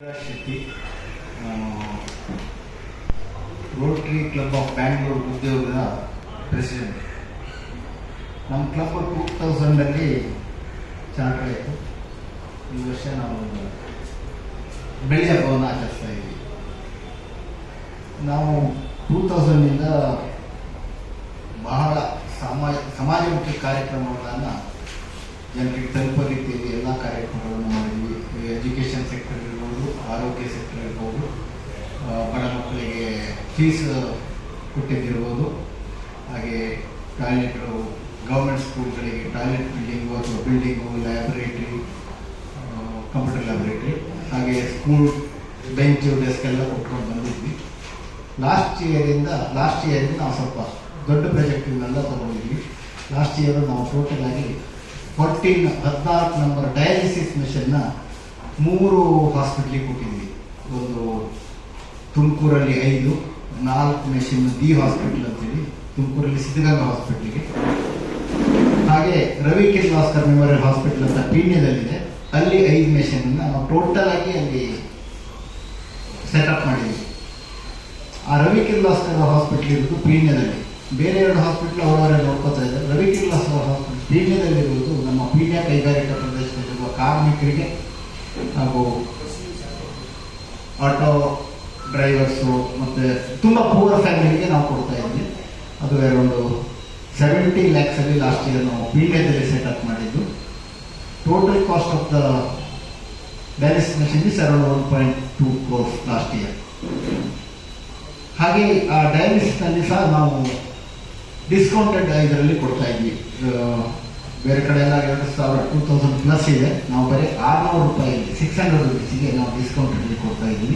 Shetty Rotary club of Bangalore ಉದ್ಯೋಗದ president. ನಮ್ಮ club 2000 charter ಆಯಿತು. ಈ ವರ್ಷ ನಾವು ಬೆಳ್ಳಿ ಹಬ್ಬವನ್ನು ಆಚರಿಸ್ತಾ ಇದ್ದೀವಿ. ನಾವು 2000 ಬಹಳ ಸಮಾಜಮುಖಿ ಕಾರ್ಯಕ್ರಮಗಳನ್ನು ಜನರಿಗೆ ತಲುಪೋ ರೀತಿಯಲ್ಲಿ ಎಲ್ಲ ಕಾರ್ಯಕ್ರಮಗಳನ್ನು ಮಾಡಿದ್ವಿ. ಎಜುಕೇಷನ್ ಸೆಕ್ಟರ್ ಇರ್ಬೋದು, ಆರೋಗ್ಯ ಸೆಕ್ಟರ್ ಇರ್ಬೋದು, ಬಡ ಮಕ್ಕಳಿಗೆ ಫೀಸ್ ಕೊಟ್ಟಿದ್ದಿರ್ಬೋದು, ಹಾಗೆ ಟಾಯ್ಲೆಟ್ಗಳು, ಗೌರ್ಮೆಂಟ್ ಸ್ಕೂಲ್ಗಳಿಗೆ ಟಾಯ್ಲೆಟ್ ಬಿಲ್ಡಿಂಗು ಅಥವಾ ಬಿಲ್ಡಿಂಗು, ಲ್ಯಾಬ್ರೇಟ್ರಿ, ಕಂಪ್ಯೂಟರ್ ಲ್ಯಾಬ್ರೇಟ್ರಿ, ಹಾಗೆ ಸ್ಕೂಲ್ ಬೆಂಚು, ಡೆಸ್ಕ್ ಎಲ್ಲ ಕೊಟ್ಕೊಂಡು ಬಂದಿದ್ವಿ. ಲಾಸ್ಟ್ ಇಯರಿಂದ ನಾವು ಸ್ವಲ್ಪ ದೊಡ್ಡ ಪ್ರಾಜೆಕ್ಟಿನೆಲ್ಲ ತಗೊಂಡಿದ್ವಿ. ಲಾಸ್ಟ್ ಇಯರ್ ನಾವು ಟೋಟಲ್ ಆಗಿ 14 ನಂಬರ್ ಡಯಾಲಿಸಿಸ್ ಮಿಷನ್ನ 3 ಹಾಸ್ಪಿಟ್ಲಿಗೆ ಕೊಟ್ಟಿದ್ವಿ. ಒಂದು ತುಮಕೂರಲ್ಲಿ 5, 4 ಮೆಷಿನ್ ದಿ ಹಾಸ್ಪಿಟಲ್ ಅಂತೇಳಿ ತುಮಕೂರಲ್ಲಿ ಸಿದ್ಧಗಂಗಾ ಹಾಸ್ಪಿಟ್ಲಿಗೆ, ಹಾಗೆ ರವಿ ಕಿರ್ಲೋಸ್ಕರ್ ಮೆಮೋರಿಯಲ್ ಹಾಸ್ಪಿಟಲ್ ಅಂತ ಪೀಣ್ಯದಲ್ಲಿದೆ, ಅಲ್ಲಿ 5 ಮೆಷಿನ್ನ ನಾವು ಟೋಟಲ್ ಆಗಿ ಅಲ್ಲಿ ಸೆಟಪ್ ಮಾಡಿದ್ವಿ. ಆ ರವಿ ಕಿರ್ಲೋಸ್ಕರ್ ಹಾಸ್ಪಿಟ್ಲ್ ಇರೋದು ಪೀಣ್ಯದಲ್ಲಿ, ಬೇರೆ 2 ಹಾಸ್ಪಿಟ್ಲ್ ಅವರವರೇ ನೋಡ್ಕೋತಾ ಇದ್ದಾರೆ. ರವಿ ಕಿರ್ಲೋಸ್ಕರ್ ಹಾಸ್ಪಿಟಲ್ ಪೀಣ್ಯದಲ್ಲಿರುವುದು ನಮ್ಮ ಪೀಣ್ಯ ಕೈಗಾರಿಕಾ ಪ್ರದೇಶದಲ್ಲಿರುವ ಕಾರ್ಮಿಕರಿಗೆ ಹಾಗೂ ಆಟೋ ಡ್ರೈವರ್ಸು ಮತ್ತು ತುಂಬ ಪೂರ್ ಫ್ಯಾಮಿಲಿಗೆ ನಾವು ಕೊಡ್ತಾ ಇದ್ವಿ. ಅದು ಒಂದು 70 lakhs ಲಾಸ್ಟ್ ಇಯರ್ ನಾವು ಪೀಣ್ಯದಲ್ಲಿ ಸೆಟಪ್ ಮಾಡಿದ್ದು. Total cost of the dialysis machine is around 1.2 crores last year. ಹಾಗೆ ಆ ಡಯಾಲಿಸಿಸ್ನಲ್ಲಿ ಸಹ ನಾವು ಡಿಸ್ಕೌಂಟೆಡ್ ಇದರಲ್ಲಿ ಕೊಡ್ತಾ ಇದ್ವಿ. ಬೇರೆ ಕಡೆ ಎಲ್ಲ 2000 ಪ್ಲಸ್ ಇದೆ, ನಾವು ಬರೀ 600 ರೂಪಾಯಿಗೆ 600 rupeesಗೆ ನಾವು ಡಿಸ್ಕೌಂಟೆಡ್ ಕೊಡ್ತಾ ಇದ್ವಿ.